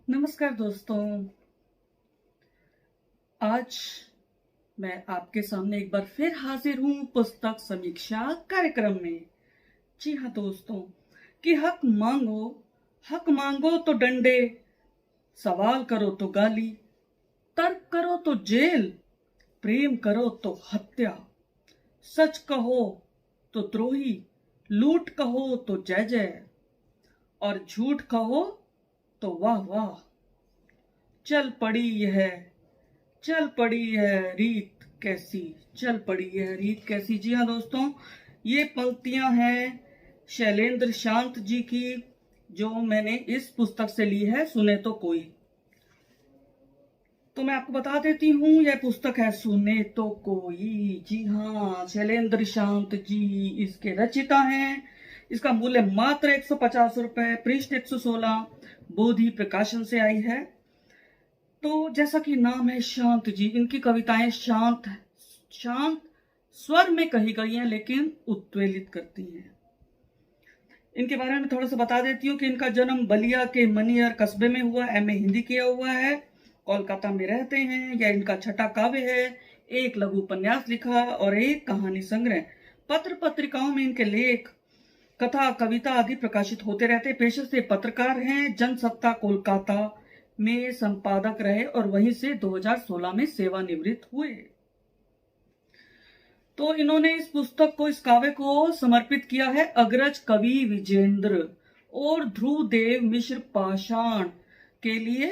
नमस्कार दोस्तों। आज मैं आपके सामने एक बार फिर हाजिर हूँ पुस्तक समीक्षा कार्यक्रम में। जी हाँ दोस्तों, कि हक मांगो तो डंडे, सवाल करो तो गाली, तर्क करो तो जेल, प्रेम करो तो हत्या, सच कहो तो द्रोही, लूट कहो तो जय जय, और झूठ कहो तो वाह वाह। चल पड़ी यह चल पड़ी है रीत कैसी, चल पड़ी है रीत कैसी। जी हाँ दोस्तों, ये पंक्तियां हैं शैलेंद्र शांत जी की, जो मैंने इस पुस्तक से ली है, सुने तो कोई। तो मैं आपको बता देती हूँ, यह पुस्तक है सुने तो कोई। जी हाँ, शैलेंद्र शांत जी इसके रचिता हैं। इसका मूल्य मात्र 150 रुपए, पृष्ठ 116, बोधि प्रकाशन से आई है। तो जैसा कि नाम है शांत जी, इनकी कविताएं शांत शांत स्वर में कही गई हैं, लेकिन उत्वेलित करती हैं। इनके बारे में थोड़ा सा बता देती हूँ कि इनका जन्म बलिया के मनियर कस्बे में हुआ। एमए हिंदी किया हुआ है, कोलकाता में रहते हैं। यह इनका छठा काव्य है। एक लघु उपन्यास लिखा और एक कहानी संग्रह। पत्र पत्रिकाओं में इनके लेख, कथा, कविता आदि प्रकाशित होते रहते। पेशे से पत्रकार हैं। जनसत्ता कोलकाता में संपादक रहे और वहीं से 2016 में सेवानिवृत्त हुए। तो इन्होंने इस पुस्तक को, इस काव्य को समर्पित किया है अग्रज कवि विजेंद्र और ध्रुव देव मिश्र पाषाण के लिए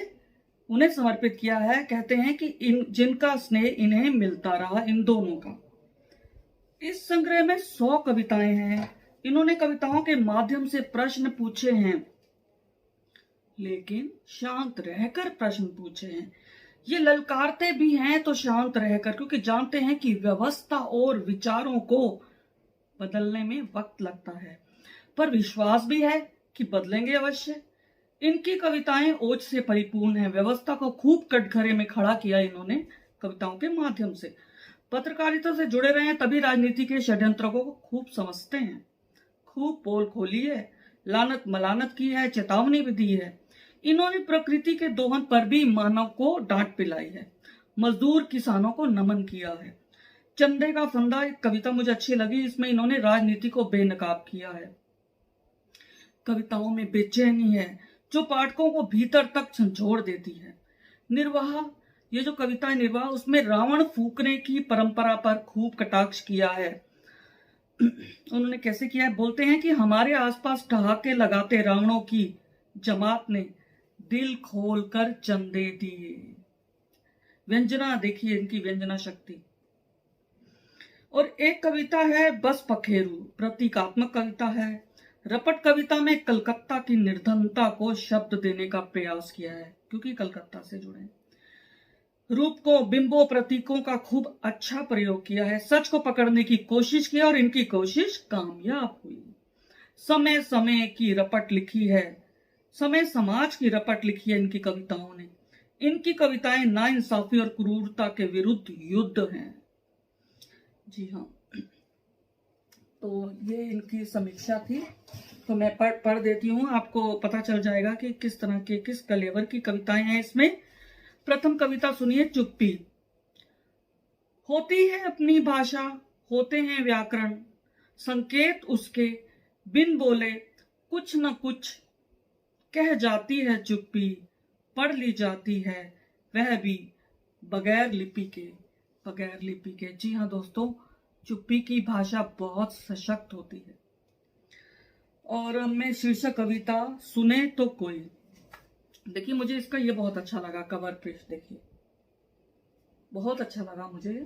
उन्हें समर्पित किया है। कहते हैं कि जिनका स्नेह इन्हें मिलता रहा, इन दोनों का। इस संग्रह में 100 कविताएं हैं। इन्होंने कविताओं के माध्यम से प्रश्न पूछे हैं, लेकिन शांत रहकर प्रश्न पूछे हैं। ये ललकारते भी हैं तो शांत रहकर, क्योंकि जानते हैं कि व्यवस्था और विचारों को बदलने में वक्त लगता है, पर विश्वास भी है कि बदलेंगे अवश्य। इनकी कविताएं ओज से परिपूर्ण है। व्यवस्था को खूब कटघरे में खड़ा किया इन्होंने कविताओं के माध्यम से। पत्रकारिता से जुड़े रहे हैं, तभी राजनीति के षड्यंत्रों को खूब समझते हैं। खूब पोल खोली है, लानत मलानत की है, चेतावनी भी दी है। इन्होंने प्रकृति के दोहन पर भी मानव को डांट पिलाई है। मजदूर किसानों को नमन किया है। चंदे का फंदा एक कविता मुझे अच्छी लगी, इसमें इन्होंने राजनीति को बेनकाब किया है। कविताओं में बेचैनी है जो पाठकों को भीतर तक झंझोड़ देती है। निर्वाह, ये जो कविता है निर्वाह, उसमें रावण फूकने की परंपरा पर खूब कटाक्ष किया है। उन्होंने कैसे किया है, बोलते हैं कि हमारे आसपास ठहाके लगाते रावणों की जमात ने दिल खोलकर चंदे दिए। व्यंजना देखिए इनकी व्यंजना शक्ति। और एक कविता है बस पखेरु, प्रतीकात्मक कविता है। रपट कविता में कलकत्ता की निर्धनता को शब्द देने का प्रयास किया है, क्योंकि कलकत्ता से जुड़े। रूप को, बिंबों, प्रतीकों का खूब अच्छा प्रयोग किया है। सच को पकड़ने की कोशिश की और इनकी कोशिश कामयाब हुई। समय समय की रपट लिखी है, समय समाज की रपट लिखी है इनकी कविताओं ने। इनकी कविताएं नाइंसाफी और क्रूरता के विरुद्ध युद्ध हैं। जी हाँ, तो ये इनकी समीक्षा थी। तो मैं पढ़ देती हूँ, आपको पता चल जाएगा कि किस तरह के, किस कलेवर की कविताएं हैं इसमें। प्रथम कविता सुनिए, चुप्पी। होती है अपनी भाषा, होते हैं व्याकरण, संकेत उसके बिन बोले कुछ न कुछ कह जाती है चुप्पी। पढ़ ली जाती है वह भी बगैर लिपि के, बगैर लिपि के। जी हाँ दोस्तों, चुप्पी की भाषा बहुत सशक्त होती है। और मैं शीर्षक कविता सुने तो कोई। देखिए मुझे इसका ये बहुत अच्छा लगा, कवर पृष्ठ देखिए, बहुत अच्छा लगा मुझे।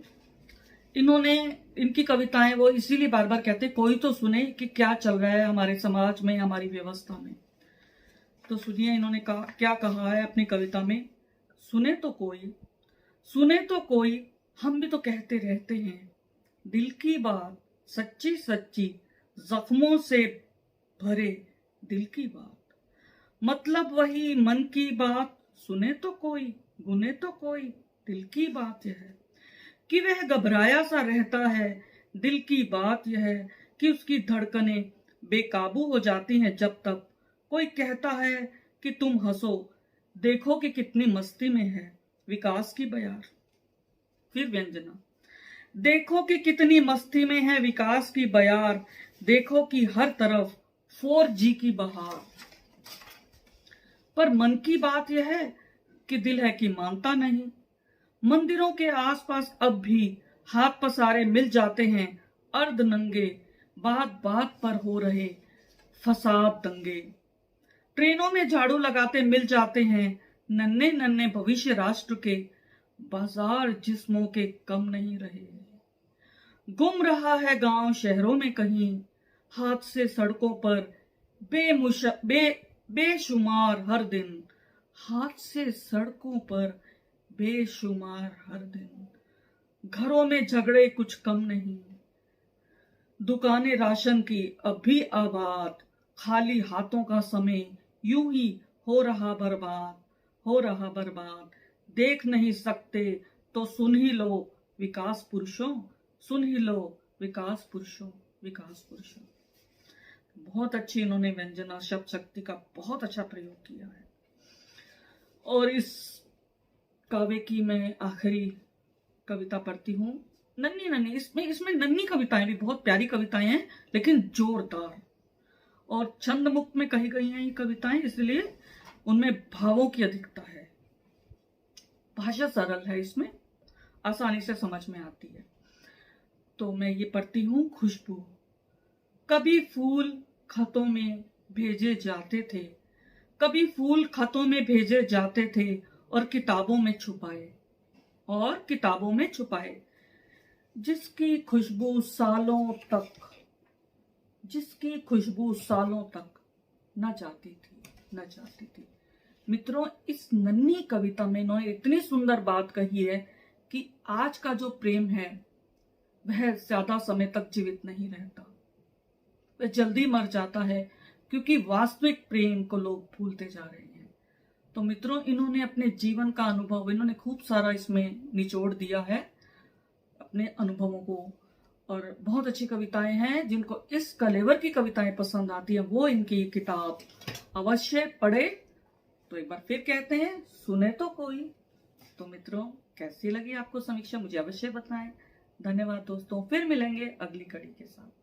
इन्होंने, इनकी कविताएं वो इसीलिए बार बार कहते कोई तो सुने कि क्या चल रहा है हमारे समाज में, हमारी व्यवस्था में। तो सुनिए इन्होंने क्या कहा है अपनी कविता में। सुने तो कोई, सुने तो कोई, हम भी तो कहते रहते हैं दिल की बात, सच्ची सच्ची जख्मों से भरे दिल की बात। मतलब वही मन की बात, सुने तो कोई, गुने तो कोई, दिल की बात यह है कि वह घबराया सा रहता है। दिल की बात यह है कि उसकी धड़कनें बेकाबू हो जाती हैं जब तक कोई कहता है कि तुम हंसो देखो कि कितनी मस्ती में है विकास की बयार। फिर व्यंजना, देखो कि कितनी मस्ती में है विकास की बयार, देखो कि हर तरफ 4G की बहार। पर मन की बात यह है कि दिल है कि मानता नहीं। मंदिरों के आसपास अब भी हाथ पसारे मिल जाते हैं अर्ध नंगे, बात बात पर हो रहे फसाद दंगे। ट्रेनों में झाड़ू लगाते मिल जाते हैं नन्हे नन्हे भविष्य राष्ट्र के, बाजार जिस्मों के कम नहीं रहे। गुम रहा है गांव शहरों में कहीं, हादसे सड़कों पर बेशुमार हर दिन, हादसे सड़कों पर बेशुमार हर दिन। घरों में झगड़े कुछ कम नहीं, दुकानें राशन की अब भी आबाद, खाली हाथों का समय यूं ही हो रहा बर्बाद, हो रहा बर्बाद। देख नहीं सकते तो सुन ही लो विकास पुरुषों, सुन ही लो विकास पुरुषों, विकास पुरुषों। बहुत अच्छी इन्होंने व्यंजना शब्द शक्ति का बहुत अच्छा प्रयोग किया है। और इस काव्य की मैं आखिरी कविता पढ़ती हूँ, नन्ही नन्ही, इसमें नन्ही कविताएं भी, बहुत प्यारी कविताएं हैं लेकिन जोरदार, और छंद मुक्त में कही गई हैं ये कविताएं, इसलिए उनमें भावों की अधिकता है। भाषा सरल है, इसमें आसानी से समझ में आती है। तो मैं ये पढ़ती हूँ। खुशबू, कभी फूल खतों में भेजे जाते थे, कभी फूल खतों में भेजे जाते थे और किताबों में छुपाए, और किताबों में छुपाए, जिसकी खुशबू सालों तक, जिसकी खुशबू सालों तक न जाती थी, न जाती थी। मित्रों, इस नन्ही कविता में इन्होंने इतनी सुंदर बात कही है कि आज का जो प्रेम है वह ज्यादा समय तक जीवित नहीं रहता, वह जल्दी मर जाता है, क्योंकि वास्तविक प्रेम को लोग भूलते जा रहे हैं। तो मित्रों, इन्होंने अपने जीवन का अनुभव, इन्होंने खूब सारा इसमें निचोड़ दिया है अपने अनुभवों को, और बहुत अच्छी कविताएं हैं। जिनको इस कलेवर की कविताएं पसंद आती है वो इनकी किताब अवश्य पढ़े। तो एक बार फिर कहते हैं, सुने तो कोई। तो मित्रों, कैसी लगी आपको समीक्षा, मुझे अवश्य बताएं। धन्यवाद दोस्तों, फिर मिलेंगे अगली कड़ी के साथ।